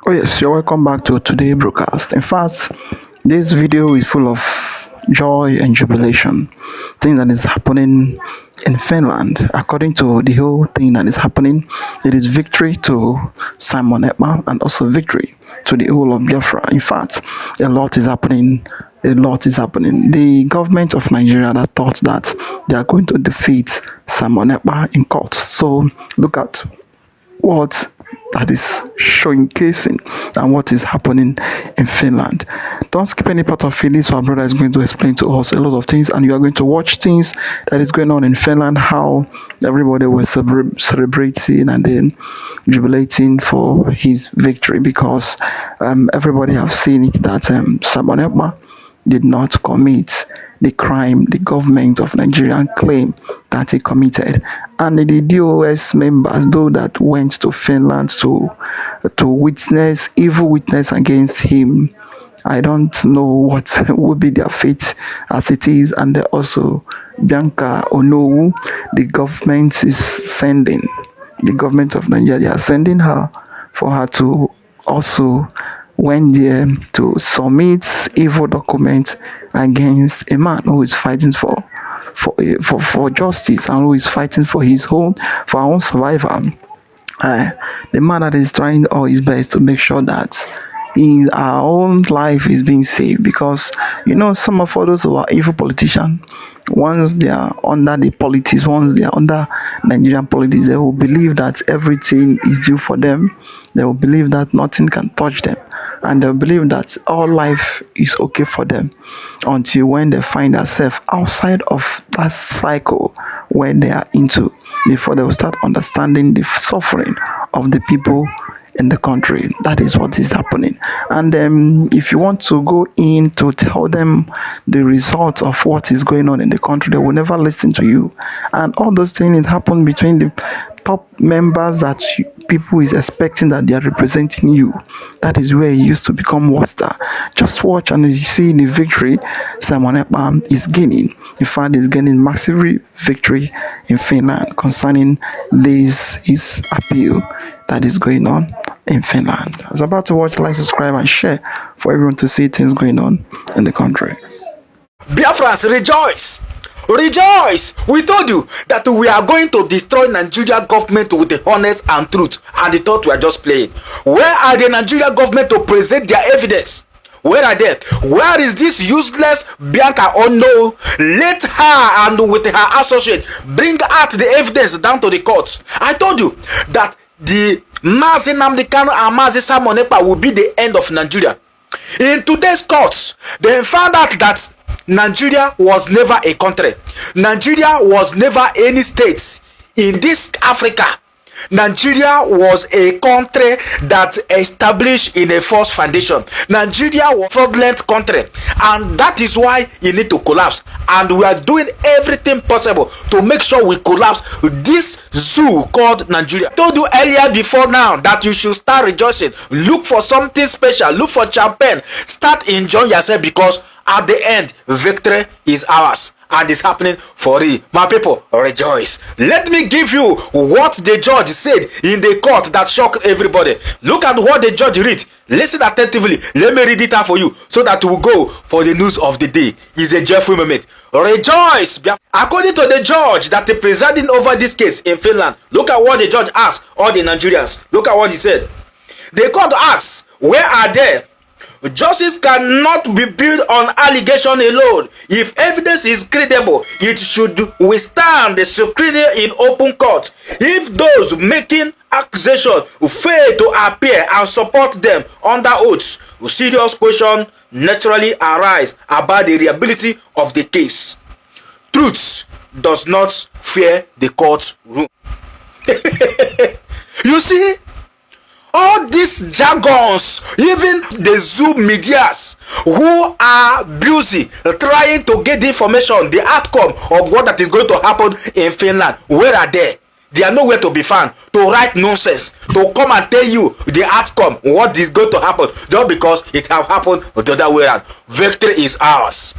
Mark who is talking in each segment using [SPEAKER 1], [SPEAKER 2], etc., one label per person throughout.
[SPEAKER 1] Oh yes, you're welcome back to today's broadcast. In fact, this video is full of joy and jubilation, thing that is happening in Finland. According to the whole thing that is happening, it is victory to Simon Ekpa and also victory to the whole of Biafra. In fact, a lot is happening. A lot is happening. The government of Nigeria that thought that they are going to defeat Simon Ekpa in court. So look at what that is showcasing and what is happening in Finland. Don't skip any part of it. This our brother is going to explain to us a lot of things, and you are going to watch things that is going on in Finland, how everybody was celebrating and then jubilating for his victory, because everybody have seen it that Simon Ekpa did not commit the crime the government of Nigeria claim that he committed. And the DOS members, though, that went to Finland to witness evil witness against him, I don't know what will be their fate as it is. And also Bianca Onowu, the government is sending, the government of Nigeria sending her for her to also went there to submit evil documents against a man who is fighting for justice and who is fighting for our own survival. The man that is trying all his best to make sure that our own life is being saved, because some of those who are evil politicians, once they are under the politics, once they are under Nigerian politics, they will believe that everything is due for them. They will believe that nothing can touch them, and they will believe that all life is okay for them, until when they find themselves outside of that cycle where they are into, before they will start understanding the suffering of the people in the country. That is what is happening. And if you want to go in to tell them the result of what is going on in the country, they will never listen to you. And all those things it happen between the top members that people is expecting that they are representing you. That is where it used to become worse. Just watch and you see the victory Simon Ekpa is gaining. In fact, he's gaining massive victory in Finland concerning his appeal that is going on in Finland. I was about to watch, like, subscribe, and share for everyone to see things going on in the country.
[SPEAKER 2] Biafrans, rejoice! Rejoice! We told you that we are going to destroy Nigeria government with the honest and truth, and they thought we are just playing. Where are the Nigeria government to present their evidence? Where are they? Where is this useless Bianca Ono? Let her and with her associate bring out the evidence down to the courts. I told you that the Mazi Nnamdi Kanu and Mazi Simon Ekpa will be the end of Nigeria. In today's courts, they found out that Nigeria was never a country. Nigeria was never any state in this Africa. Nigeria was a country that established in a false foundation. Nigeria was a fraudulent country, and that is why you need to collapse. And we are doing everything possible to make sure we collapse this zoo called Nigeria. I told you earlier before now that you should start rejoicing. Look for something special. Look for champagne. Start enjoying yourself, because at the end, victory is ours. And it's happening for real. My people, rejoice. Let me give you what the judge said in the court that shocked everybody. Look at what the judge read. Listen attentively. Let me read it out for you so that we'll go for the news of the day. It's a joyful moment. Rejoice. According to the judge that is presiding over this case in Finland, look at what the judge asked all the Nigerians. Look at what he said. The court asks, where are they? Justice cannot be built on allegation alone. If evidence is credible, it should withstand the scrutiny in open court. If those making accusation fail to appear and support them under oaths, serious questions naturally arise about the reliability of the case. Truth does not fear the courtroom. You see? All these jargons, even the Zoom medias who are busy trying to get the information, the outcome of what that is going to happen in Finland, where are they? They are nowhere to be found to write nonsense, to come and tell you the outcome, what is going to happen, just because it have happened the other way around. Victory is ours.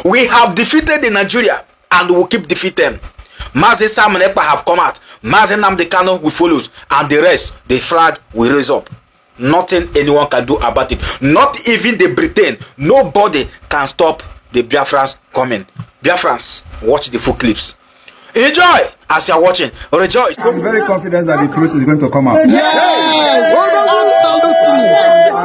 [SPEAKER 2] We have defeated the Nigeria, and we will keep defeating. Mazi Simon Ekpa have come out. Mazi Nnamdi Kanu will follow, and the rest, the flag will raise up. Nothing anyone can do about it. Not even the Britain. Nobody can stop the Biafrans coming. Biafrans, watch the full clips. Enjoy as you are watching. Rejoice.
[SPEAKER 3] I'm very confident that the truth is going to come out.
[SPEAKER 4] Yes!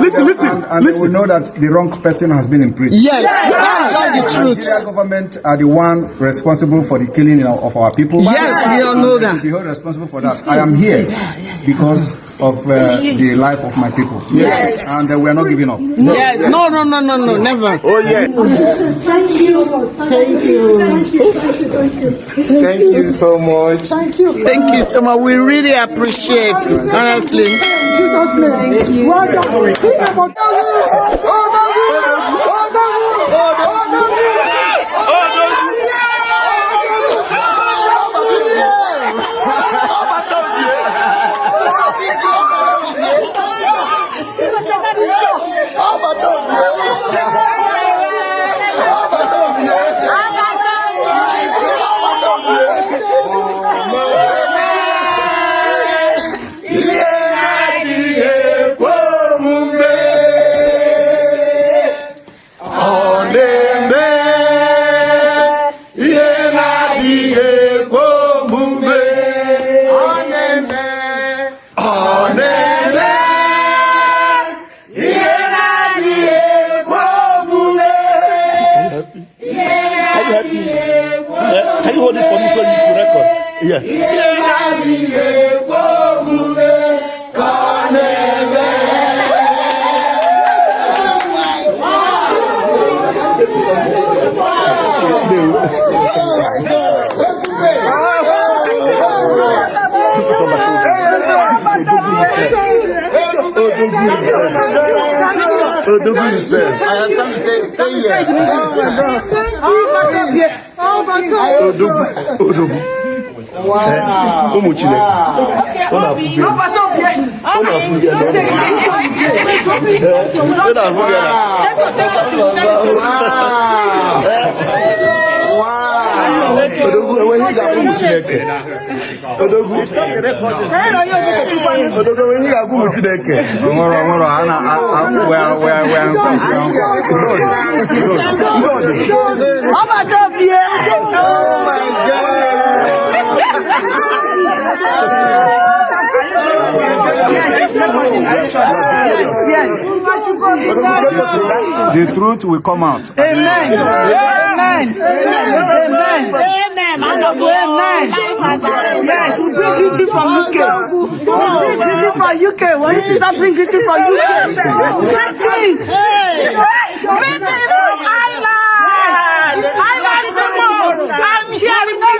[SPEAKER 4] Listen.
[SPEAKER 3] And they will know that the wrong person has been in prison.
[SPEAKER 4] Yes, that's the truth.
[SPEAKER 3] The Nigeria government are the one responsible for the killing of our people.
[SPEAKER 4] Yes, we all know that.
[SPEAKER 3] Be held responsible for that. I am here because of the life of my people.
[SPEAKER 4] Yes.
[SPEAKER 3] And we are not giving up.
[SPEAKER 4] Yes. No, never.
[SPEAKER 3] Oh, yeah.
[SPEAKER 4] Thank you so much. Thank you so much. We really appreciate it, honestly. Thank you. Well done.
[SPEAKER 5] Can you hold it for me so you can record? Yeah.
[SPEAKER 3] The truth will come out.
[SPEAKER 4] Amen. Yes, we bring beauty from UK. We bring beauty from UK. What is it that brings beauty from UK? British from Ireland. Ireland is the most. I'm here with you.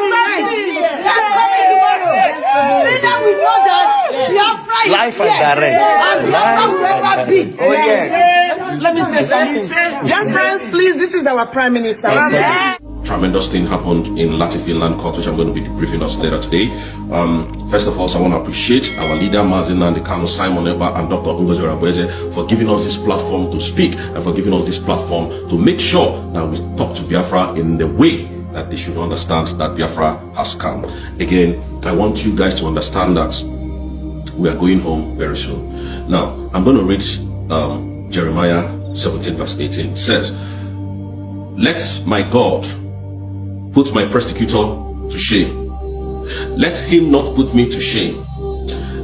[SPEAKER 4] Freedom before that. Biafra is
[SPEAKER 5] Life and
[SPEAKER 4] here.
[SPEAKER 5] direct.
[SPEAKER 4] And Biafra will never be.
[SPEAKER 5] Oh, yes.
[SPEAKER 4] Let me say something. Young friends, please, this is our Prime Minister.
[SPEAKER 6] Tremendous thing happened in Finland court, which I'm going to be debriefing us later today. First of all, I want to appreciate our leader, Matsanga, and the Colonel Simon Ekpa and Dr. for giving us this platform to speak and for giving us this platform to make sure that we talk to Biafra in the way that they should understand that Biafra has come. Again, I want you guys to understand that we are going home very soon. Now, I'm going to read Jeremiah 17 verse 18. It says, "Let my God put my persecutor to shame. Let him not put me to shame."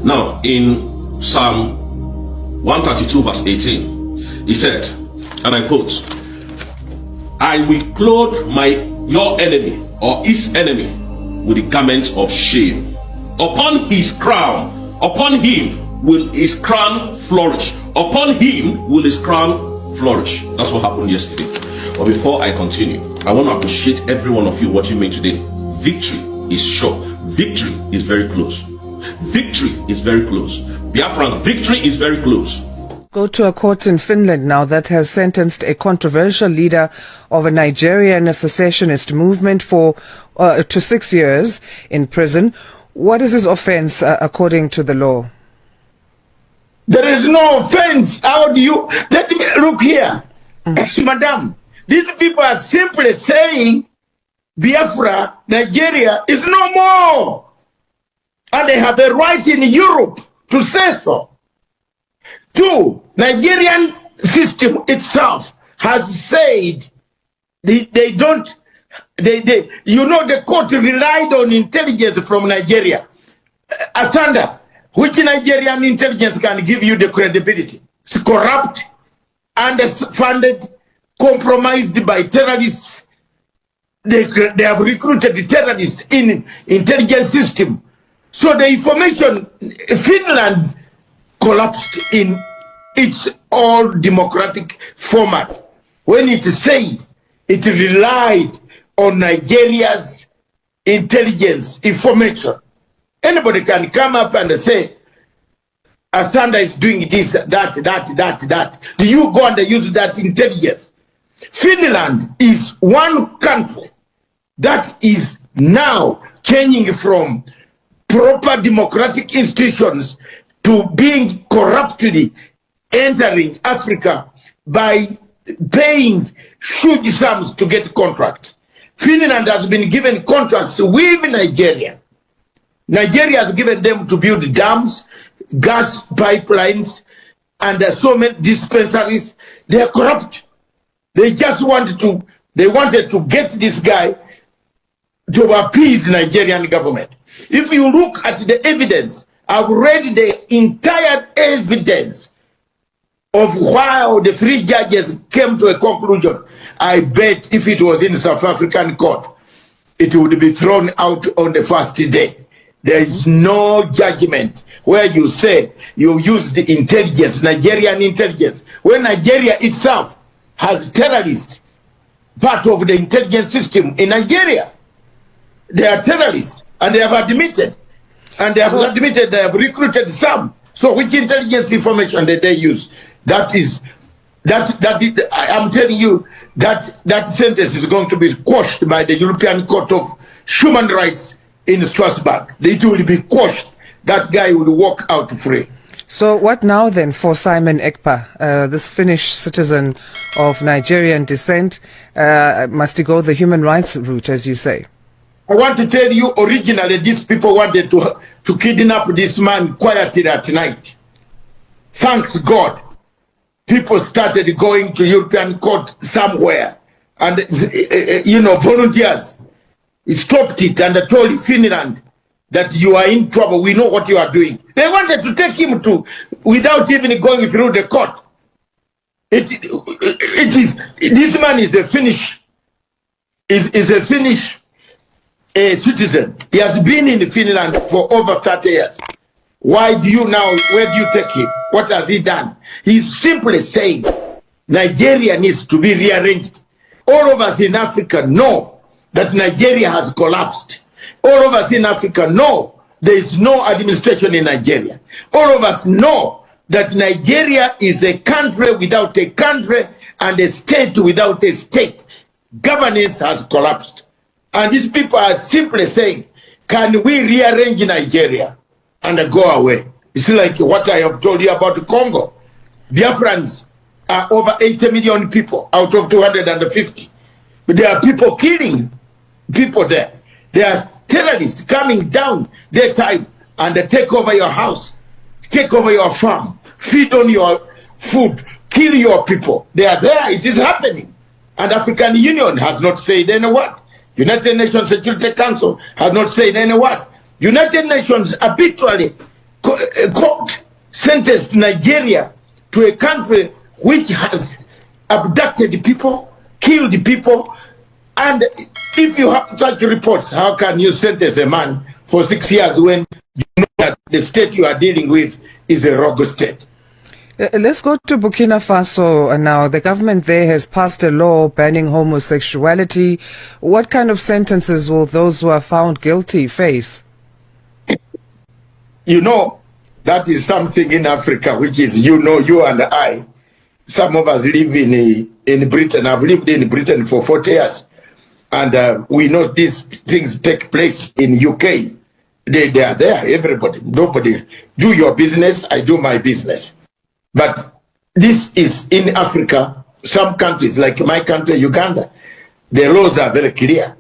[SPEAKER 6] Now, in Psalm 132 verse 18, he said, and I quote, "I will clothe your enemy or his enemy with the garment of shame. Upon his crown, upon him will his crown flourish. Upon him will his crown flourish." That's what happened yesterday. But before I continue, I want to appreciate every one of you watching me today. Victory is sure. Victory is very close. Victory is very close. Biafran's victory is very close.
[SPEAKER 7] Go to a court in Finland now that has sentenced a controversial leader of a Nigerian secessionist movement to 6 years in prison. What is his offense according to the law?
[SPEAKER 8] There is no offense. How do you... Let me look here. Madam, these people are simply saying Biafra, Nigeria, is no more. And they have a right in Europe to say so. Two, Nigerian system itself has said they don't, you know, the court relied on intelligence from Nigeria. Asanda, which Nigerian intelligence can give you the credibility? It's corrupt, underfunded, compromised by terrorists. They have recruited the terrorists in intelligence system. So the information, Finland collapsed in its all democratic format. When it said it relied on Nigeria's intelligence information. Anybody can come up and say, Asanda is doing this, that. Do you go and use that intelligence? Finland is one country that is now changing from proper democratic institutions to being corruptly entering Africa by paying huge sums to get contracts. Finland has been given contracts with Nigeria. Nigeria has given them to build dams, gas pipelines, and so many dispensaries. They are corrupt. They just wanted to get this guy to appease Nigerian government. If you look at the evidence, I've read the entire evidence of how the three judges came to a conclusion. I bet if it was in South African court, it would be thrown out on the first day. There is no judgment where you say you use the intelligence, Nigerian intelligence, when Nigeria itself has terrorists, part of the intelligence system in Nigeria. They are terrorists, and they have admitted. And they have admitted they have recruited some. So which intelligence information did they use? I'm telling you, that sentence is going to be quashed by the European Court of Human Rights in Strasbourg. It will be quashed. That guy will walk out free.
[SPEAKER 7] So what now then for Simon Ekpa, this Finnish citizen of Nigerian descent? Must he go the human rights route, as you say?
[SPEAKER 8] I want to tell you, originally these people wanted to kidnap this man quietly at night. Thanks God, people started going to European court somewhere, and volunteers stopped it and told Finland that you are in trouble. We know what you are doing. They wanted to take him to without even going through the court. This man is a Finnish citizen. He has been in Finland for over 30 years. Why do you now, where do you take him? What has he done? He's simply saying Nigeria needs to be rearranged. All of us in Africa know that Nigeria has collapsed. All of us in Africa know there is no administration in Nigeria. All of us know that Nigeria is a country without a country and a state without a state. Governance has collapsed. And these people are simply saying, can we rearrange Nigeria and go away? It's like what I have told you about Congo. Biafrans are over 80 million people out of 250. But there are people killing people there. There are terrorists coming down their time and they take over your house, take over your farm, feed on your food, kill your people. They are there. It is happening. And African Union has not said any word. United Nations Security Council has not said any word. United Nations habitually sentenced Nigeria to a country which has abducted people, killed people, and if you have such reports, how can you sentence a man for 6 years when you know that the state you are dealing with is a rogue state?
[SPEAKER 7] Let's go to Burkina Faso now. The government there has passed a law banning homosexuality. What kind of sentences will those who are found guilty face?
[SPEAKER 8] You know, that is something in Africa, which is, you and I, some of us live in Britain. I've lived in Britain for 40 years. And we know these things take place in UK. They are there, everybody. Nobody, do your business, I do my business. But this is in Africa, some countries, like my country, Uganda, the laws are very clear.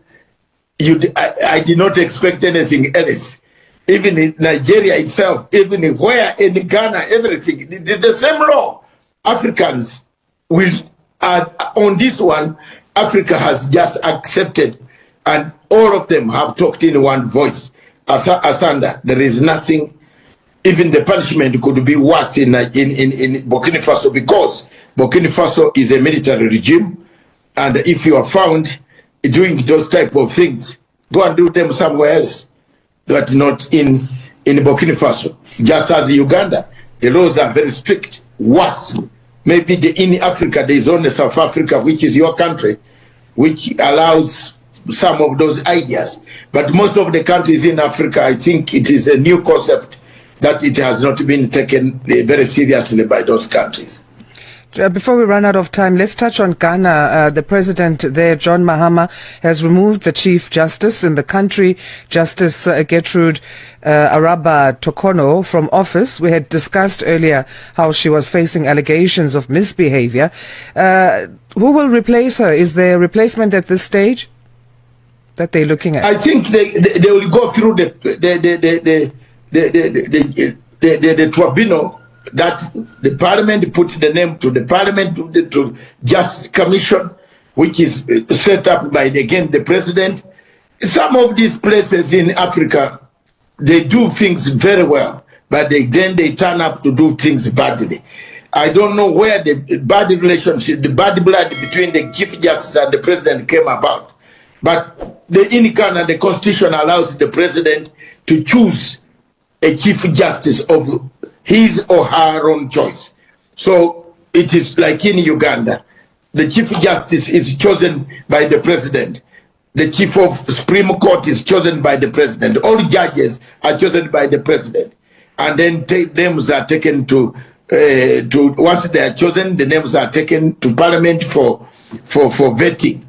[SPEAKER 8] I did not expect anything else. even in Nigeria itself, even in Ghana, everything, the same law. Africans will, on this one, Africa has just accepted, and all of them have talked in one voice. Asanda, there is nothing, even the punishment could be worse in Burkina Faso, because Burkina Faso is a military regime, and if you are found doing those type of things, go and do them somewhere else, but not in Burkina Faso. Just as Uganda, the laws are very strict, worse. Maybe in Africa, there is only South Africa, which is your country, which allows some of those ideas. But most of the countries in Africa, I think it is a new concept that it has not been taken very seriously by those countries.
[SPEAKER 7] Before we run out of time, let's touch on Ghana. The president there, John Mahama, has removed the chief justice in the country, Justice Gertrude Araba Tokono, from office. We had discussed earlier how she was facing allegations of misbehavior. Who will replace her? Is there a replacement at this stage that they're looking at?
[SPEAKER 8] I think they will go through the tribunal that the parliament put the name to, the parliament to Justice Commission, which is set up by the president. Some of these places in Africa, they do things very well, but then they turn up to do things badly. I don't know where the bad relationship, the bad blood between the chief justice and the president came about. But in Ghana, the constitution allows the president to choose a chief justice of his or her own choice. So it is like in Uganda. The chief justice is chosen by the president. The chief of Supreme Court is chosen by the president. All judges are chosen by the president. And then names are taken to once they are chosen, the names are taken to parliament for vetting.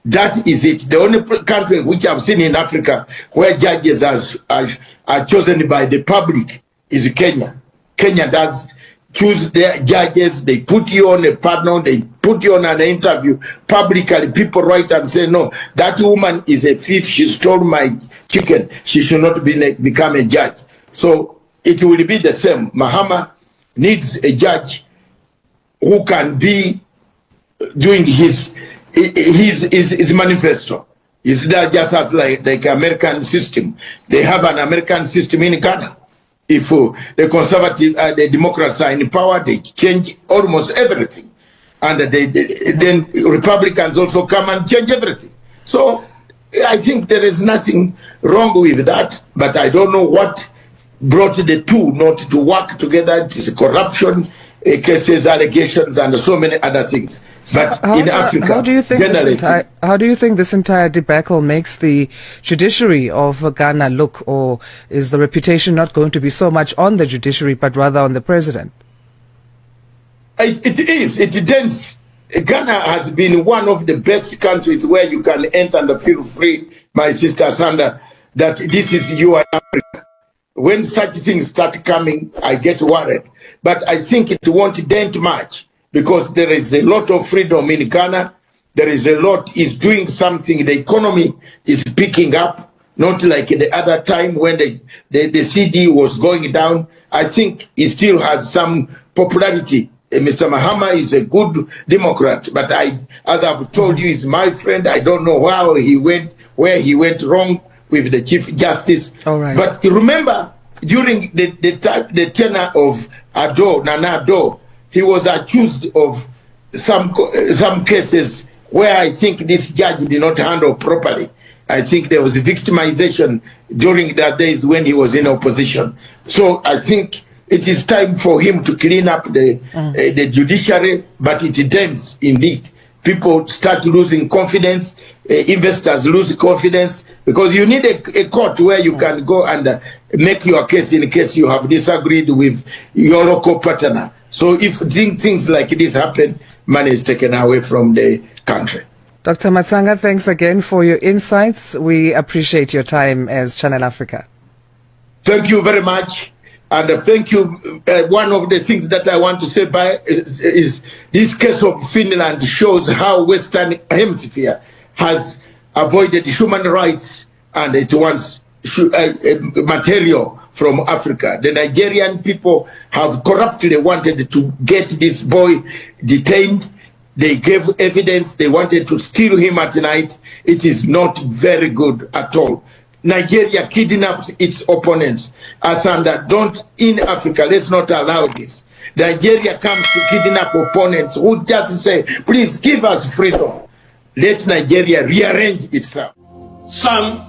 [SPEAKER 8] That is it. The only country which I've seen in Africa where judges are chosen by the public is Kenya. Kenya does choose their judges. They put you on a panel. They put you on an interview publicly. People write and say, no, that woman is a thief. She stole my chicken. She should not become a judge. So it will be the same. Mahama needs a judge who can be doing his manifesto. It's not just as like American system. They have an American system in Ghana. If the conservative, the Democrats are in power, they change almost everything. And then Republicans also come and change everything. So I think there is nothing wrong with that, but I don't know what brought the two not to work together. It is corruption cases, allegations, and so many other things. But in Africa,
[SPEAKER 7] how do you think this entire debacle makes the judiciary of Ghana look, or is the reputation not going to be so much on the judiciary but rather on the president?
[SPEAKER 8] It is. It depends. Ghana has been one of the best countries where you can enter and feel free, my sister Sandra, that this is your Africa. When such things start coming, I get worried. But I think it won't dent much because there is a lot of freedom in Ghana. There is a lot is doing something. The economy is picking up, not like the other time when the CD was going down. I think he still has some popularity. Mr. Mahama is a good Democrat, but as I've told you, he's my friend. I don't know how he went, where he went wrong with the Chief Justice.
[SPEAKER 7] All right.
[SPEAKER 8] But remember, during the tenure of Nana Addo, he was accused of some cases where I think this judge did not handle properly. I think there was victimization during the days when he was in opposition. So I think it is time for him to clean up the judiciary, but it depends indeed. People start losing confidence, investors lose confidence, because you need a court where you can go and make your case in case you have disagreed with your local partner. So if things like this happen, money is taken away from the country.
[SPEAKER 7] Dr. Matsanga, thanks again for your insights. We appreciate your time as Channel Africa.
[SPEAKER 8] Thank you very much. And thank you. One of the things that I want to say is this case of Finland shows how Western Hemisphere has avoided human rights, and it wants material from Africa. The Nigerian people have corruptly wanted to get this boy detained. They gave evidence. They wanted to steal him at night. It is not very good at all. Nigeria kidnaps its opponents. Asanda, don't in Africa, let's not allow this. Nigeria comes to kidnap opponents who just say, please give us freedom. Let Nigeria rearrange itself.
[SPEAKER 6] Psalm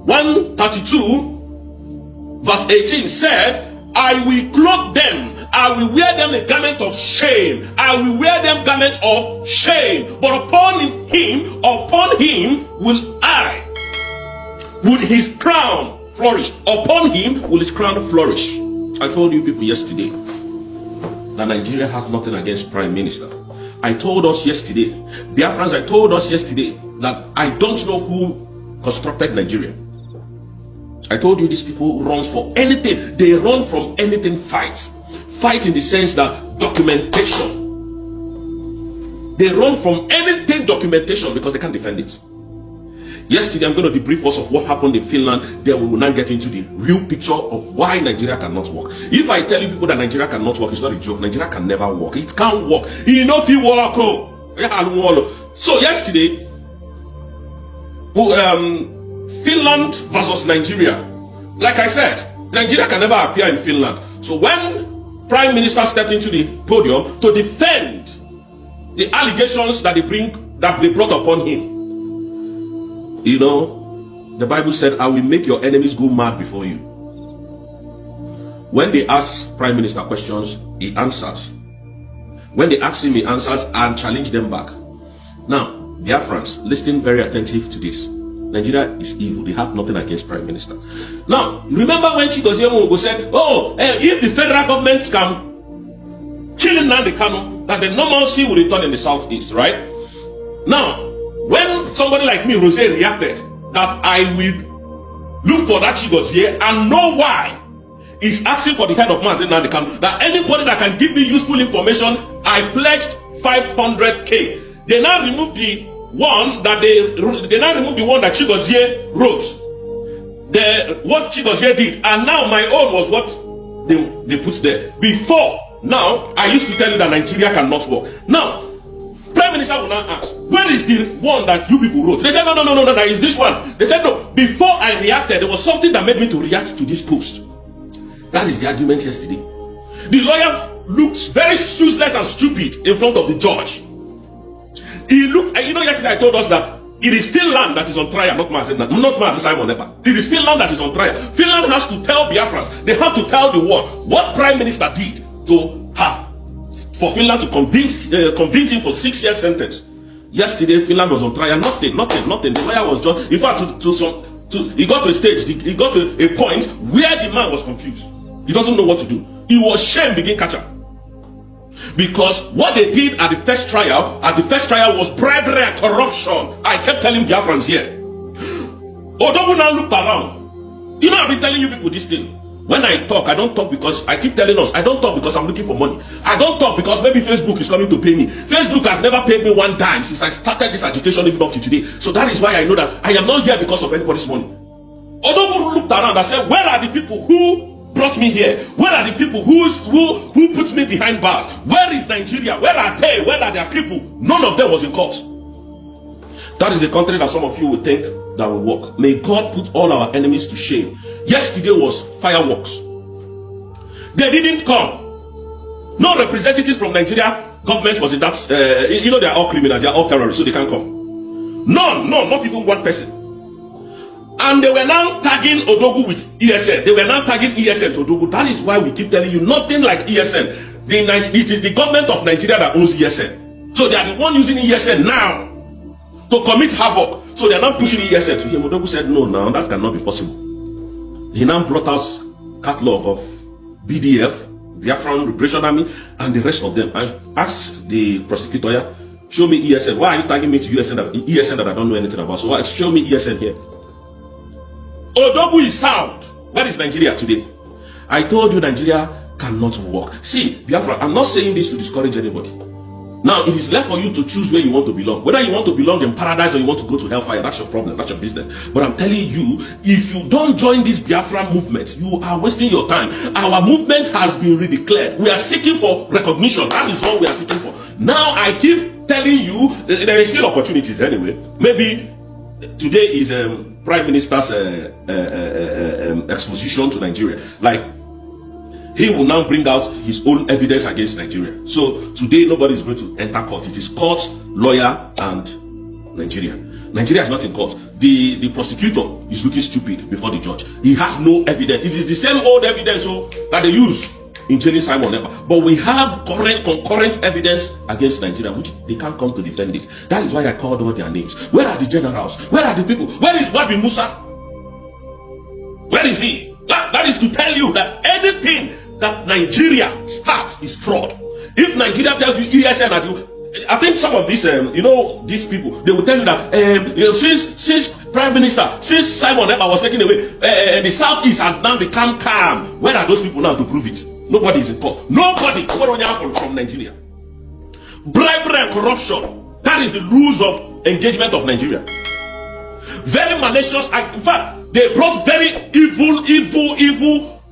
[SPEAKER 6] 132 verse 18 said, I will clothe them, I will wear them a garment of shame, I will wear them garment of shame, but upon him will his crown flourish. Upon him will his crown flourish. I told you people yesterday that Nigeria has nothing against Prime Minister. I told us yesterday, Biafrans, I told us yesterday that I don't know who constructed Nigeria. I told you these people run for anything. They run from anything fights. Fight in the sense that documentation. They run from anything documentation because they can't defend it. Yesterday, I'm going to debrief us of what happened in Finland. Then we will now get into the real picture of why Nigeria cannot work. If I tell you people that Nigeria cannot work, it's not a joke. Nigeria can never work. It can't work. You know if you work. So yesterday, Finland versus Nigeria. Like I said, Nigeria can never appear in Finland. So when Prime Minister stepped into the podium to defend the allegations that they brought upon him, you know, the Bible said, I will make your enemies go mad before you. When they ask Prime Minister questions, he answers. When they ask him, he answers and challenge them back. Now, Biafrans, listen very attentive to this. Nigeria is evil. They have nothing against Prime Minister. Now, remember when Chigozie Omogo said, oh, if the federal government can kill Nnamdi Kanu, that the normalcy will return in the southeast, right? Now, when somebody like me, Rose, reacted that I will look for that Chigozie and know why he's asking for the head of Nnamdi Kanu, that anybody that can give me useful information, I pledged 500K. They now remove the one that they now remove the one that Chigozie wrote, what Chigozie did, and now my own was what they put there. Before, now I used to tell you that Nigeria cannot work. Now Prime Minister will now ask, where is the one that you people wrote? They said no, it's this one. They said no. Before I reacted, there was something that made me to react to this post. That is the argument yesterday. The lawyer looks very useless and stupid in front of the judge. He looked, you know, yesterday I told us that it is Finland that is on trial, not Simon Ekpa. It is Finland that is on trial. Finland has to tell Biafrans, they have to tell the world what Prime Minister did to have for Finland to convince him for 6 years sentence. Yesterday, Finland was on trial. Nothing. The lawyer was just, in fact, he got to a stage, he got to a point where the man was confused. He doesn't know what to do. He was shame begin catch up. Because what they did at the first trial was bribery and corruption. I kept telling Biafrans here. Odogu now looked around. You know, I've been telling you people this thing. When I talk, I don't talk because I keep telling us, I don't talk because I'm looking for money. I don't talk because maybe Facebook is coming to pay me. Facebook has never paid me one dime since I started this agitation even up to today. So that is why I know that I am not here because of anybody's money. Odogu looked around and said, where are the people who brought me here? Where are the people who put me behind bars? Where is Nigeria? Where are they? Where are their people? None of them was in court. That is the country that some of you would think that will work. May God put all our enemies to shame. Yesterday was fireworks. They didn't come. No representatives from Nigeria government was in that. You know, they are all criminals, they are all terrorists, so they can't come. None, not even one person. And they were now tagging Odogu with ESN. They were now tagging ESN to Odogu. That is why we keep telling you nothing like ESN. It is the government of Nigeria that owns ESN. So they are the one using ESN now to commit havoc. So they are now pushing ESN to him. Odogu said, no, that cannot be possible. He now brought us catalog of BDF, Biafran Liberation Army, and the rest of them. I asked the prosecutor, show me ESN. Why are you tagging me to ESN that I don't know anything about? So show me ESN here. Odogu is sound. Where is Nigeria today? I told you Nigeria cannot work. See, Biafra, I'm not saying this to discourage anybody. Now, it is left for you to choose where you want to belong. Whether you want to belong in paradise or you want to go to hellfire, that's your problem, that's your business. But I'm telling you, if you don't join this Biafra movement, you are wasting your time. Our movement has been redeclared. We are seeking for recognition. That is what we are seeking for. Now, I keep telling you, there is still opportunities anyway. Maybe today is Prime Minister's exposition to Nigeria. Like, he will now bring out his own evidence against Nigeria. So today nobody is going to enter court. It is court, lawyer, and Nigeria. Nigeria is not in court. The prosecutor is looking stupid before the judge. He has no evidence. It is the same old evidence that they use in jailing Simon Ekpa. But we have concurrent evidence against Nigeria, which they can't come to defend it. That is why I called all their names. Where are the generals? Where are the people? Where is Wabi Musa? Where is he? That is to tell you that anything that Nigeria starts is fraud. If Nigeria tells you ESN and you, I think some of these, these people, they will tell you that since Prime Minister, since Simon Ekpa was taken away, the Southeast has now become calm. Where are those people now to prove it? Nobody is in court. Nobody from Nigeria. Bribery and corruption. That is the rules of engagement of Nigeria. Very malicious. In fact, they brought very evil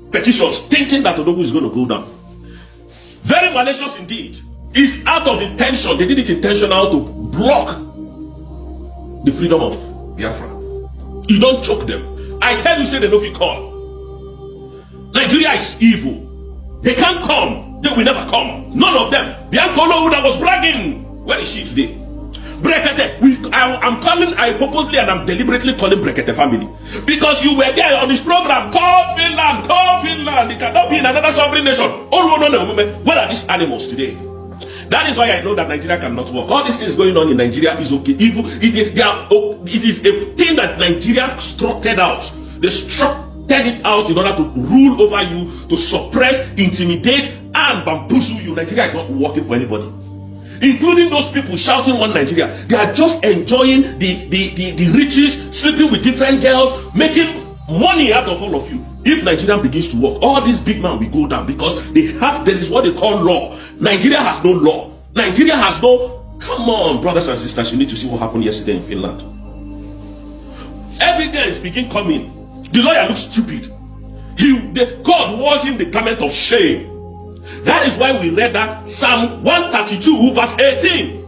[SPEAKER 6] petitions, thinking that Odogu is going to go down. Very malicious indeed. It's out of intention. They did it intentional to block the freedom of Biafra. You don't choke them. I tell you, say they know if you call. Nigeria is evil. They can't come. They will never come. None of them. Bianca that was bragging. Where is she today? Brekete, I'm calling, I purposely and I'm deliberately calling Brekete family. Because you were there on this program. Call Finland, call Finland. It cannot be in another sovereign nation. Oh, no. Where are these animals today? That is why I know that Nigeria cannot work. All these things going on in Nigeria is okay. Evil. It is a thing that Nigeria structured out. They structured it out in order to rule over you, to suppress, intimidate, and bamboozle you. Nigeria is not working for anybody. Including those people shouting one Nigeria. They are just enjoying the riches, sleeping with different girls, making money out of all of you. If Nigeria begins to work, all these big men will go down because there is what they call law. Nigeria has no law. Nigeria has no. Come on, brothers and sisters, you need to see what happened yesterday in Finland. Evidence begin coming. The lawyer looks stupid. God wore him the garment of shame. That is why we read that Psalm 132 verse 18.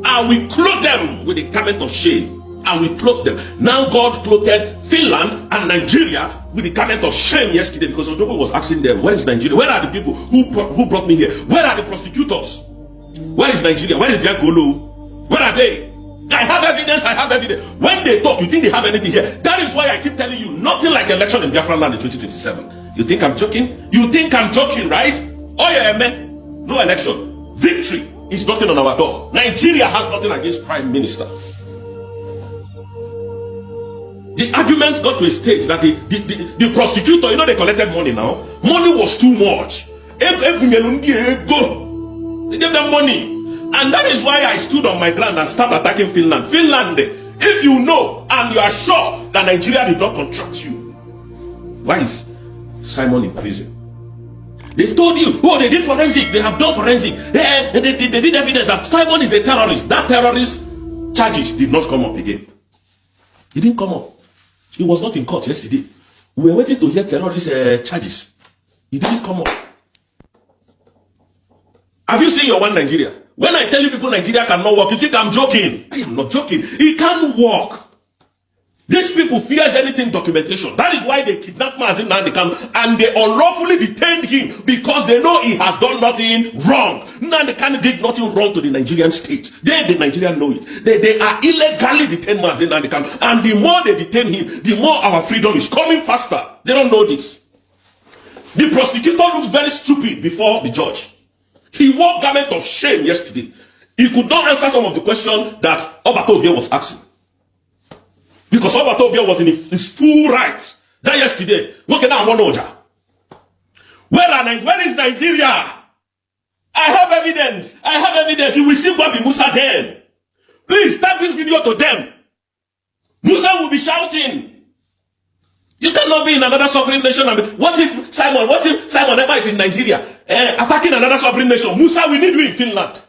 [SPEAKER 6] And we clothed them with the garment of shame. And we clothed them. Now God clothed Finland and Nigeria with the garment of shame yesterday, because Odogo was asking them, where is Nigeria? Where are the people who brought me here? Where are the prosecutors? Where is Nigeria? Where is Biafra? Where are they? I have evidence. When they talk, you think they have anything here? That is why I keep telling you, nothing like election in Biafra land in 2027. You think I'm joking? You think I'm joking, right? Oh yeah, man. No election. Victory is knocking on our door. Nigeria has nothing against Prime Minister. The arguments got to a stage that the prosecutor, they collected money now. Money was too much. They gave them money. And that is why I stood on my ground and started attacking Finland. Finland, if you know and you are sure that Nigeria did not contract you, why is Simon in prison? They told you, oh, they did forensic, they have done forensic. They did evidence that Simon is a terrorist. That terrorist charges did not come up again. It didn't come up. He was not in court yesterday. We were waiting to hear terrorist charges. It didn't come up. Have you seen your one Nigeria? When I tell you people Nigeria cannot work, you think I'm joking. I am not joking. It can't work. These people fear anything documentation. That is why they kidnapped Matsanga and they unlawfully detained him, because they know he has done nothing wrong. Nandekano did nothing wrong to the Nigerian state. They, the Nigerians, know it. They are illegally detained Matsanga, and the more they detain him, the more our freedom is coming faster. They don't know this. The prosecutor looks very stupid before the judge. He wore garment of shame yesterday. He could not answer some of the questions that Obatobia was asking. Because Obatobia was in his full rights. That yesterday, look at that one Oja. Where is Nigeria? I have evidence. You will see Bobby Musa then. Please tag this video to them. Musa will be shouting. You cannot be in another sovereign nation. What if Simon Ekpa is in Nigeria attacking another sovereign nation? Musa, we need you in Finland.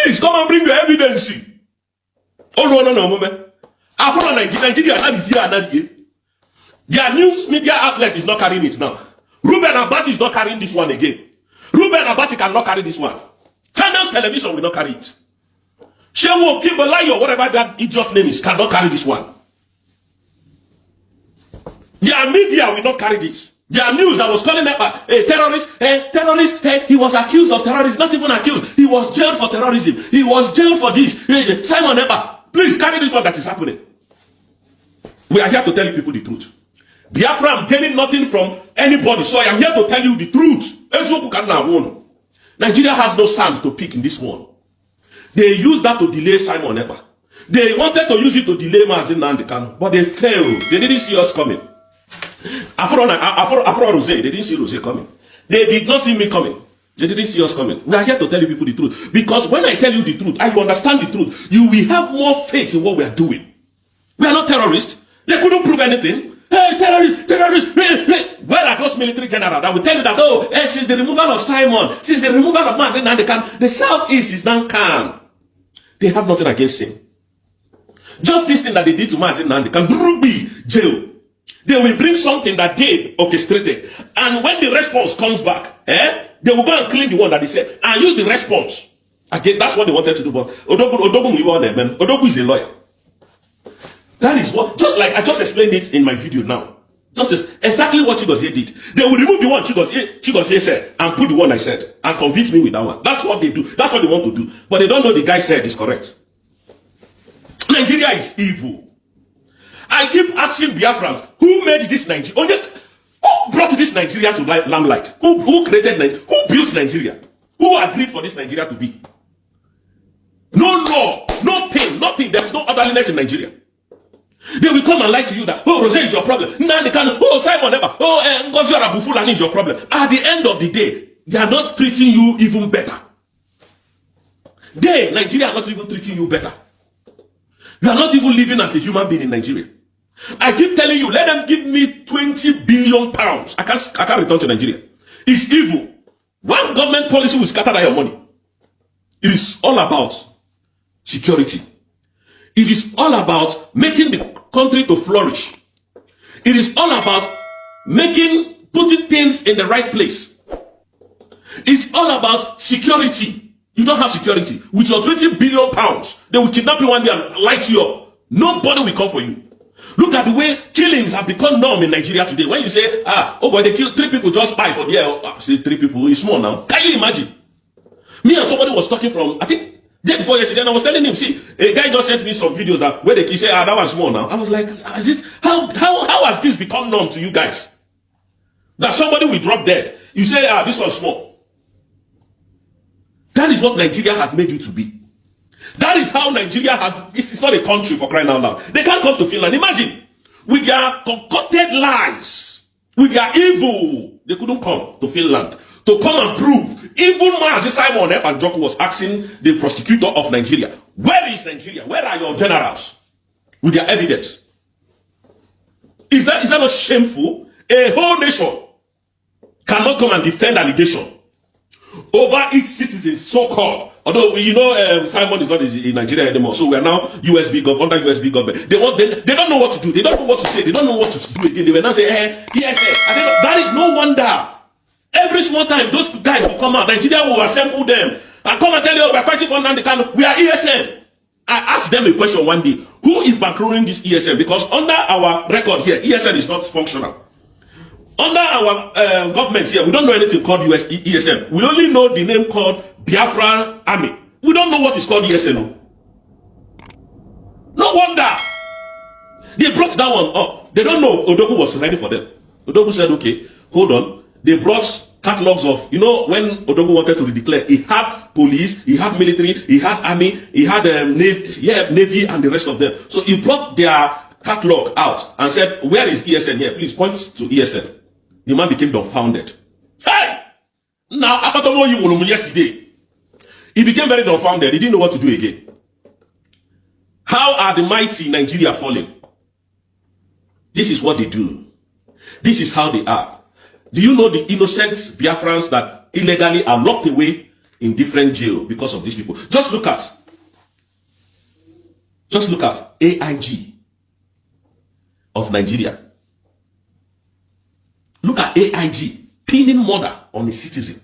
[SPEAKER 6] Please come and bring your evidence. Oh, no, moment. After Nigeria, their news media outlet is not carrying it now. Ruben Abati is not carrying this one again. Ruben Abati cannot carry this one. Channels Television will not carry it. Shewo Kimberlai or whatever that idiot name is cannot carry this one. Their media will not carry this. Their news that was calling up a terrorist, he was accused of terrorism, not even accused. He was jailed for terrorism. He was jailed for this. Simon Ekpa, please carry this one that is happening. We are here to tell people the truth. Biafra, I'm getting nothing from anybody, so I am here to tell you the truth. Nigeria has no sand to pick in this one. They used that to delay Simon Ekpa. They wanted to use it to delay Matsanga, but they failed. They didn't see us coming. After Rose, they didn't see Rose coming. They did not see me coming. They didn't see us coming. We are here to tell you people the truth. Because when I tell you the truth, I understand the truth. You will have more faith in what we are doing. We are not terrorists. They couldn't prove anything. Hey, terrorists. Where are those military generals that will tell you that, oh, since the removal of Simon, since the removal of Matsanga, the Southeast is now calm. They have nothing against him. Just this thing that they did to Matsanga can be jail. They will bring something that they orchestrated. And when the response comes back, they will go and clean the one that they said and use the response. Again, that's what they wanted to do. But Odogu is a lawyer. That is what, just like I just explained it in my video now. Just exactly what Chigozie did. They will remove the one Chigozie said and put the one I said and convince me with that one. That's what they do. That's what they want to do. But they don't know the guy's head is correct. Nigeria is evil. I keep asking Biafrans, who made this Nigeria? Who brought this Nigeria to limelight? Who created Nigeria? Who built Nigeria? Who agreed for this Nigeria to be? No law, nothing. There is no orderliness in Nigeria. They will come and lie to you that, oh, Rose is your problem. Now they can, oh, Simon Ekpa, oh, Ngozi Fulani is your problem. At the end of the day, they are not treating you even better. Nigeria are not even treating you better. You are not even living as a human being in Nigeria. I keep telling you, let them give me 20 billion pounds. I can't return to Nigeria. It's evil. One government policy will scatter your money. It is all about security. It is all about making the country to flourish. It is all about putting things in the right place. It's all about security. You don't have security. With your 20 billion pounds, they will kidnap you one day and light you up. Nobody will come for you. Look at the way killings have become norm in Nigeria today. When you say, oh boy, they killed 3 people just by for the say 3 people, it's small now. Can you imagine? Me and somebody was talking from, I think, day before yesterday, and I was telling him, see, a guy just sent me some videos that where they say, that was small now. I was like, how has this become norm to you guys? That somebody will drop dead. You say, this was small. That is what Nigeria has made you to be. That is how Nigeria has, this is not a country for crying out loud. They can't come to Finland. Imagine, with their concocted lies, with their evil, they couldn't come to Finland to come and prove. Even Simon Ekpa was asking the prosecutor of Nigeria, where is Nigeria? Where are your generals? With their evidence. Is that not shameful? A whole nation cannot come and defend allegation over its citizens, so-called. Although you know Simon is not in Nigeria anymore, so we are now USB government, under USB government. They don't know what to do. They don't know what to say. They don't know what to do again. They will now say, yes, that is no wonder. Every small time, those guys will come out. Nigeria will assemble them and come and tell you, we're fighting for Anti-Colonial. We are ESN. I asked them a question one day. Who is bankrolling this ESN? Because under our record here, ESN is not functional. Under our government here, we don't know anything called ESN. We only know the name called Biafran Army. We don't know what is called ESN. No wonder. They brought that one up. They don't know Odogu was ready for them. Odogu said, okay, hold on. They brought catalogs of, you know, when Odogu wanted to redeclare, he had police, he had military, he had army, he had navy and the rest of them. So he brought their catalog out and said, where is ESN here? Please point to ESN. The man became dumbfounded. Hey! Now, Apatomo you yesterday, he became very dumbfounded. He didn't know what to do again. How are the mighty Nigeria falling? This is what they do. This is how they are. Do you know the innocent Biafrans that illegally are locked away in different jail because of these people. Just look at AIG of Nigeria. Look at AIG pinning murder on a citizen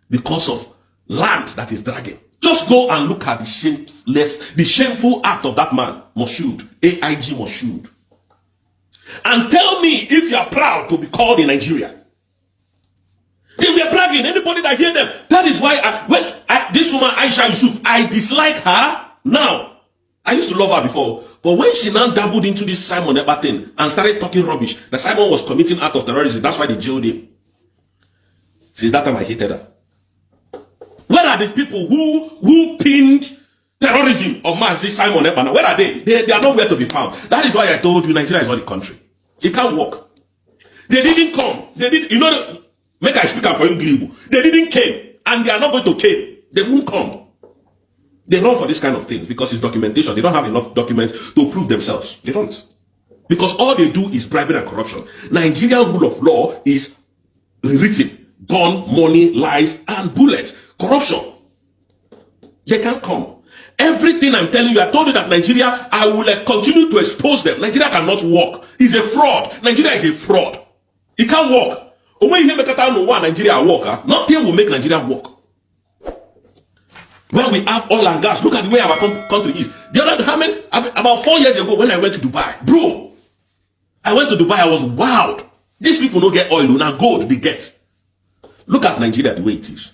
[SPEAKER 6] because of land that is dragging. Just go and look at the shameful act of that man, Moshood, AIG Moshood. And tell me if you are proud to be called in Nigeria. They were bragging. Anybody that hear them. That is why this woman, Aisha Yusuf, I dislike her now. I used to love her before. But when she now dabbled into this Simon Ekpa thing and started talking rubbish, that Simon was committing act of terrorism, that's why they jailed him. Since that time I hated her. Where are the people who pinned terrorism of this Simon Ekpa now? Where are they? They are nowhere to be found. That is why I told you Nigeria is not a country. It can't work. They didn't come. They did, you know, make I speak up for English. They didn't came, and they are not going to came. They won't come. They run for this kind of things because it's documentation. They don't have enough documents to prove themselves. They don't. Because all they do is bribery and corruption. Nigerian rule of law is rewritten. Gun, money, lies, and bullets. Corruption. They can't come. Everything I'm telling you, I told you that Nigeria, I will continue to expose them. Nigeria cannot work. It's a fraud. Nigeria is a fraud. It can't work. When you never know why Nigeria work, nothing will make Nigeria work. When we have oil and gas, look at the way our country is. The other time, about 4 years ago, when I went to Dubai, bro, I went to Dubai, I was wowed. These people don't get oil, now gold they get. Look at Nigeria the way it is.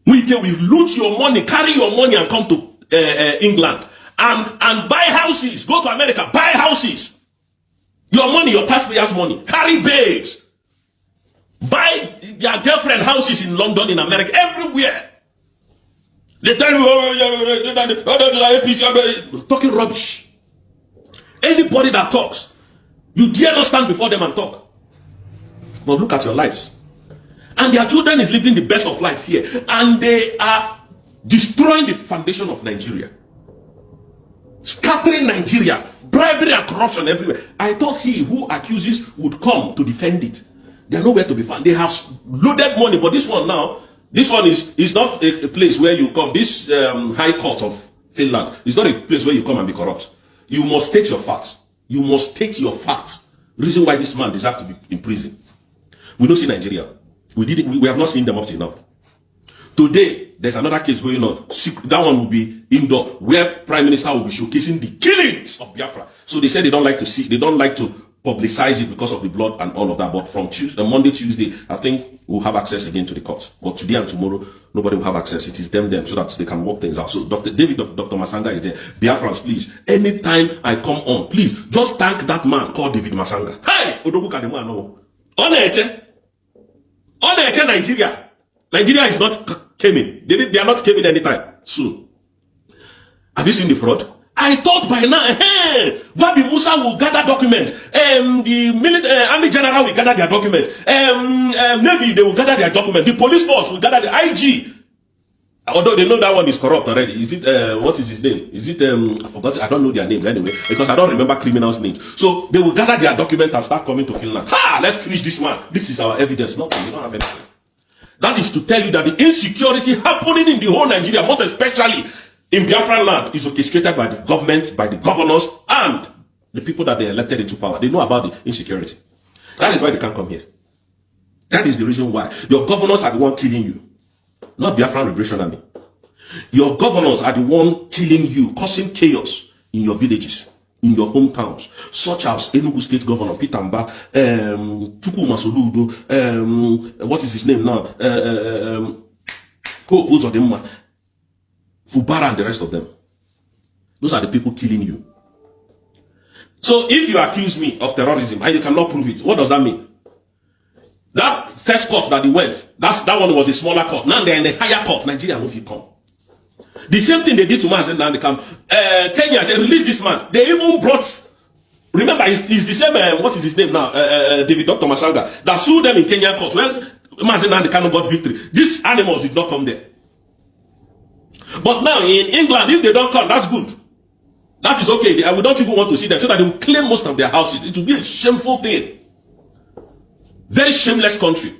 [SPEAKER 6] We loot your money, carry your money and come to England and buy houses. Go to America, buy houses. Your money, your taxpayers' money. Carry babes. Buy your girlfriend houses in London, in America, everywhere. They tell you, talking rubbish. Anybody that talks, you dare not stand before them and talk. But look at your lives. And their children is living the best of life here. And they are destroying the foundation of Nigeria. Scattering Nigeria. Bribery and corruption everywhere. I thought he who accuses would come to defend it. They are nowhere to be found. They have loaded money. But this one now, this one is not a place where you come. This high court of Finland is not a place where you come and be corrupt. You must state your facts. You must state your facts. Reason why this man deserves to be in prison. We don't see Nigeria. We have not seen them up till now. Today, there's another case going on. That one will be indoor, where Prime Minister will be showcasing the killings of Biafra. So they said they don't like to see, they don't like to publicize it because of the blood and all of that. But from Monday, Tuesday, I think we'll have access again to the court. But today and tomorrow, nobody will have access. It is them, so that they can work things out. So Dr. Matsanga is there. Biafrans, please, anytime I come on, please, just thank that man called David Matsanga. Hi! Odogu Kademano. Nigeria. Nigeria is not coming. They are not coming anytime soon. Have you seen the fraud? I thought by now, Wabi Musa will gather documents. The Army General will gather their documents. Navy, they will gather their documents. The police force will gather the IG. Although they know that one is corrupt already. Is it, what is his name? Is it, I forgot, I don't know their names anyway, because I don't remember criminals' names. So they will gather their documents and start coming to Finland. Let's finish this man. This is our evidence. Nothing, we don't have anything. That is to tell you that the insecurity happening in the whole Nigeria, most especially in Biafran land, is orchestrated by the government, by the governors, and the people that they elected into power. They know about the insecurity. That is why they can't come here. That is the reason why. Your governors are the one killing you. Not Biafran Liberation Army. Your governors are the one killing you, causing chaos in your villages, in your hometowns, such as Enugu State Governor Pitamba, Tuku Masoludo, what is his name now? Fubara and the rest of them. Those are the people killing you. So if you accuse me of terrorism and you cannot prove it, what does that mean? That first court that they went, that one was a smaller court. Now they're in the higher court. Nigeria will come. The same thing they did to Matsanga and they come. Kenya said, release this man. They even brought, remember, it's the same, what is his name now? Dr. Matsanga, that sued them in Kenyan court. Well, Matsanga and the Kano got victory. These animals did not come there. But now in England, if they don't come, that's good. That is okay. We don't even want to see them so that they will claim most of their houses. It will be a shameful thing. Very shameless country.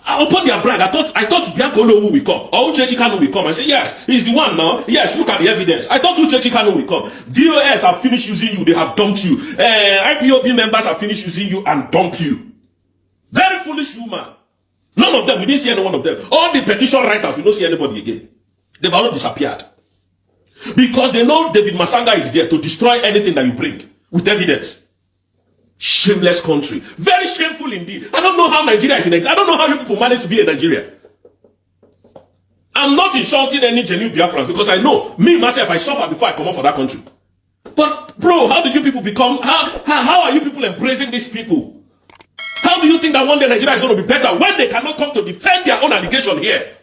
[SPEAKER 6] Upon their brag, I thought Biakolo will come, or Uchechi Kanu will come. I said, yes, he's the one now. Yes, look at the evidence. I thought Uchechi Kanu will come. DOS have finished using you, they have dumped you. IPOB members have finished using you and dumped you. Very foolish woman. None of them, we didn't see any one of them. All the petition writers, we don't see anybody again. They've all disappeared. Because they know David Matsanga is there to destroy anything that you bring with evidence. Shameless country. Very shameful indeed. I don't know how Nigeria is in exile. I don't know how you people manage to be in Nigeria. I'm not insulting any genuine Biafrans because I know, me myself, I suffer before I come out for that country. But bro, how did you people become, how are you people embracing these people? How do you think that one day Nigeria is going to be better when they cannot come to defend their own allegation here?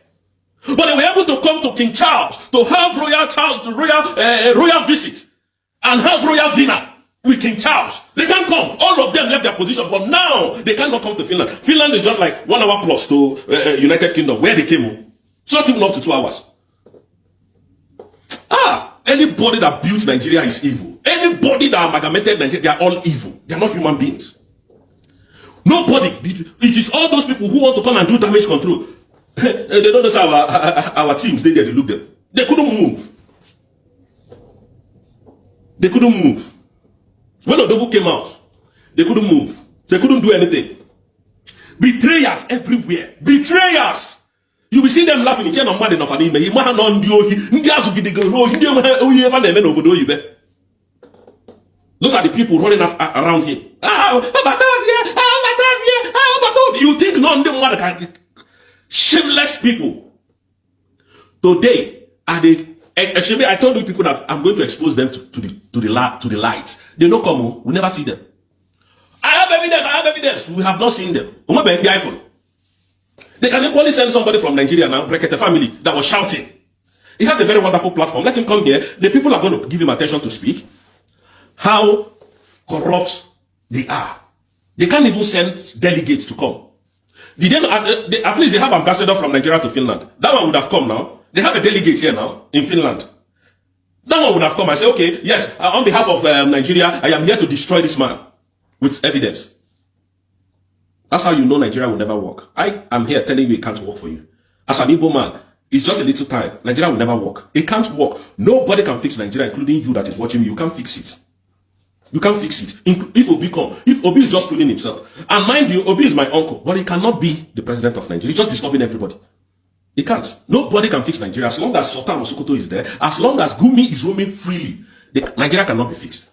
[SPEAKER 6] But they were able to come to King Charles to have royal visit and have royal dinner with King Charles. They can't come. All of them left their position, but now they cannot come to Finland. Finland is just like 1 hour plus to United Kingdom, where they came. It's not even up to 2 hours. Anybody that built Nigeria is evil. Anybody that amalgamated Nigeria, they are all evil. They are not human beings. Nobody. It is all those people who want to come and do damage control. They don't know our teams. They look them. They couldn't move. They couldn't move. When Odogu came out, they couldn't move. They couldn't do anything. Betrayers everywhere. Betrayers. You will see them laughing. Those are the people running around him. You think none of them want to shameless people. Today, I told you people that I'm going to expose them to the lights. They don't come. We never see them. I have evidence. We have not seen them. They can equally send somebody from Nigeria now, break the family that was shouting. He has a very wonderful platform. Let him come here. The people are going to give him attention to speak. How corrupt they are. They can't even send delegates to come. At least they have ambassador from Nigeria to Finland. That one would have come now. They have a delegate here now in Finland. That one would have come and say, okay, yes, on behalf of Nigeria, I am here to destroy this man with evidence. That's how you know Nigeria will never work. I am here telling you it can't work for you. As an Igbo man, it's just a little time. Nigeria will never work. It can't work. Nobody can fix Nigeria, including you that is watching me. You can't fix it. You can't fix it. If Obi come, if Obi is just fooling himself. And mind you, Obi is my uncle, but he cannot be the president of Nigeria. He's just disturbing everybody. He can't. Nobody can fix Nigeria. As long as Sultan Mosokoto is there, as long as Gumi is roaming freely, Nigeria cannot be fixed.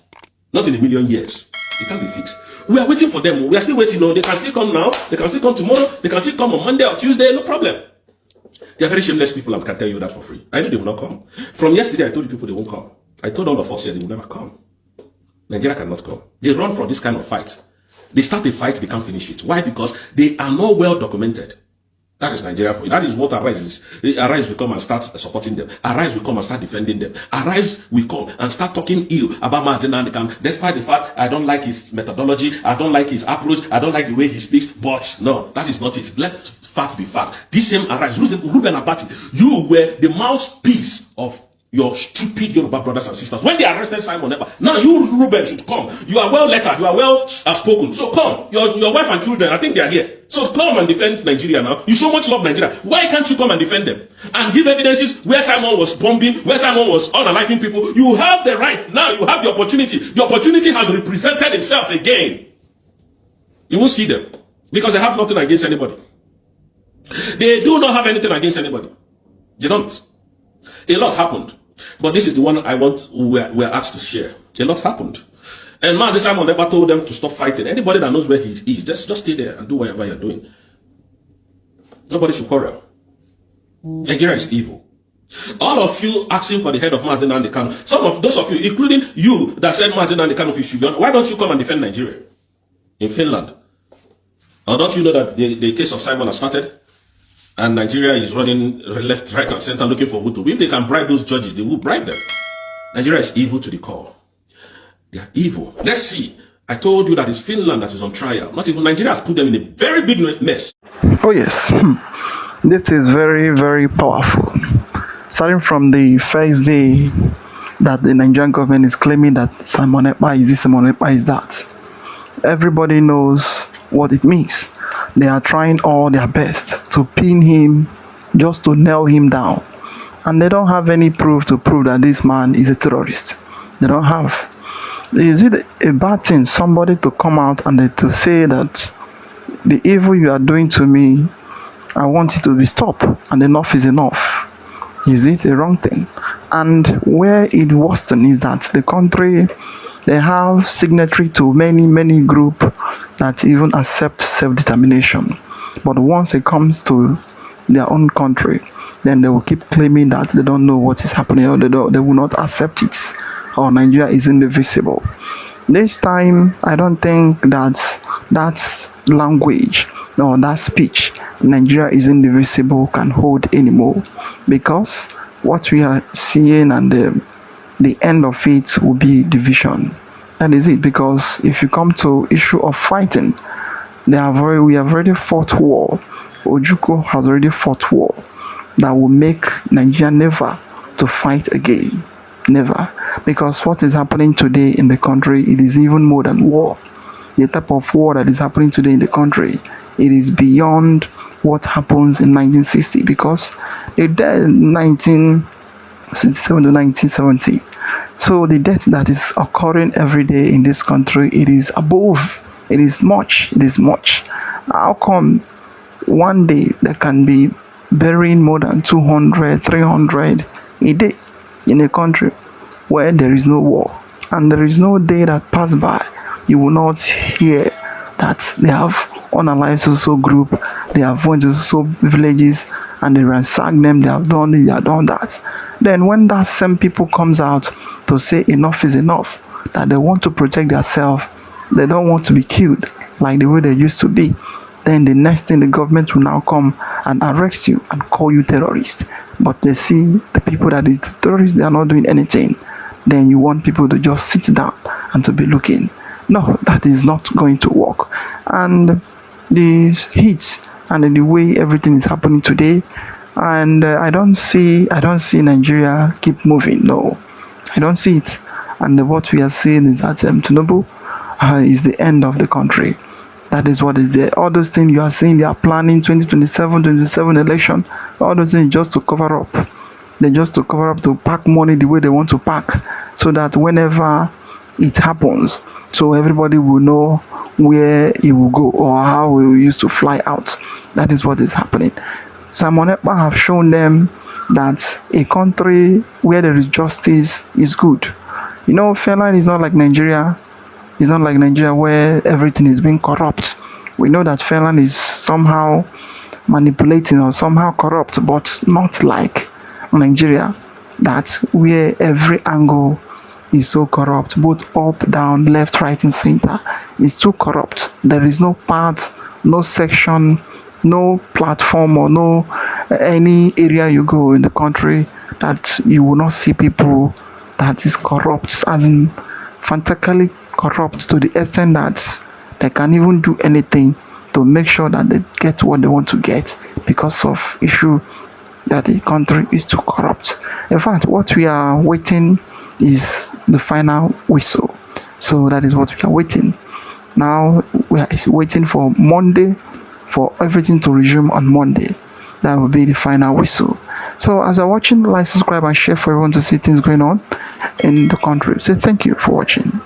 [SPEAKER 6] Not in a million years. It can't be fixed. We are waiting for them. We are still waiting. No, they can still come now. They can still come tomorrow. They can still come on Monday or Tuesday. No problem. They are very shameless people. I can tell you that for free. I know they will not come. From yesterday, I told you people they won't come. I told all of us here they will never come. Nigeria cannot come. They run from this kind of fight. They start a fight, they can't finish it. Why? Because they are not well documented. That is Nigeria for you. That is what arises. Arise will come and start supporting them. Arise will come and start defending them. Arise will come and start talking ill about Matsanga. Despite the fact I don't like his methodology, I don't like his approach, I don't like the way he speaks. But no, that is not it. Let fact be fact. This same Arise, Ruben Abati, you were the mouthpiece of your stupid Yoruba brothers and sisters. When they arrested Simon Ekpa, now you, Ruben, should come. You are well lettered, you are well spoken. So come. Your wife and children, I think they are here. So come and defend Nigeria now. You so much love Nigeria. Why can't you come and defend them? And give evidences where Simon was bombing, where Simon was unaliving people. You have the right. Now you have the opportunity. The opportunity has represented itself again. You won't see them. Because they have nothing against anybody. They do not have anything against anybody. They don't. A lot happened. But this is the one we're asked to share. A lot happened. And Mazi Simon Ekpa told them to stop fighting. Anybody that knows where he is, just stay there and do whatever you're doing. Nobody should quarrel. Nigeria is evil. All of you asking for the head of Mazi Kanu. Some of those of you, including you that said Mazi Kanu should be on, why don't you come and defend Nigeria in Finland? Or don't you know that the case of Simon has started? And Nigeria is running left, right, and center looking for who to. If they can bribe those judges, they will bribe them. Nigeria is evil to the core. They are evil. Let's see. I told you that it's Finland that is on trial. Not even Nigeria has put them in a very big mess.
[SPEAKER 1] Oh yes. This is very, very powerful. Starting from the first day that the Nigerian government is claiming that Simon Ekpa is this, Simon Ekpa is that. Everybody knows what it means. They are trying all their best to pin him, just to nail him down. And they don't have any proof to prove that this man is a terrorist. They don't have. Is it a bad thing somebody to come out and to say that the evil you are doing to me, I want it to be stopped and enough is enough? Is it a wrong thing? And where it worsened is that the country, they have signatory to many groups that even accept self-determination. But once it comes to their own country, then they will keep claiming that they don't know what is happening, or they will not accept it, or Nigeria is indivisible. This time, I don't think that language or that speech, Nigeria is indivisible, can hold anymore, because what we are seeing and the end of it will be division. That is it. Because if you come to issue of fighting, we have already fought war. Ojukwu has already fought war that will make Nigeria never to fight again. Never. Because what is happening today in the country, it is even more than war. The type of war that is happening today in the country, it is beyond what happens in 1960, because the death 1967 to 1970. So the death that is occurring every day in this country, it is above. It is much. How come one day there can be burying more than 200, 300 a day in a country where there is no war? And there is no day that pass by you will not hear that they have unalived so group, they have went to so villages and they ransack them, they have done this, they have done that. Then when that same people comes out to say enough is enough, that they want to protect themselves, they don't want to be killed like the way they used to be, then the next thing, the government will now come and arrest you and call you terrorist. But they see the people that is the terrorists, they are not doing anything. Then you want people to just sit down and to be looking. No, that is not going to work. And the heat and the way everything is happening today, and I don't see Nigeria keep moving. No, I don't see it. And what we are seeing is that Tinubu is the end of the country. That is what is there. All those things you are seeing, they are planning 2027 election. All those things just to cover up. They just to cover up, to pack money the way they want to pack, so that whenever it happens, so everybody will know where it will go or how we used to fly out. That is what is happening. Simon Ekpa have shown them that a country where there is justice is good. You know, Finland is not like Nigeria. It's not like Nigeria where everything is being corrupt. We know that Finland is somehow manipulating or somehow corrupt, but not like Nigeria, that where every angle is so corrupt, both up, down, left, right, and center. It's too corrupt. There is no part, no section, no platform, or no any area you go in the country that you will not see people that is corrupt, as in fantastically corrupt to the extent that they can even do anything to make sure that they get what they want to get because of issue that the country is too corrupt. In fact, what we are waiting is the final whistle. So that is what we are waiting. Now we are waiting for Monday, for everything to resume on Monday. That will be the final whistle. So as you're watching, like, subscribe and share for everyone to see things going on in the country. So thank you for watching.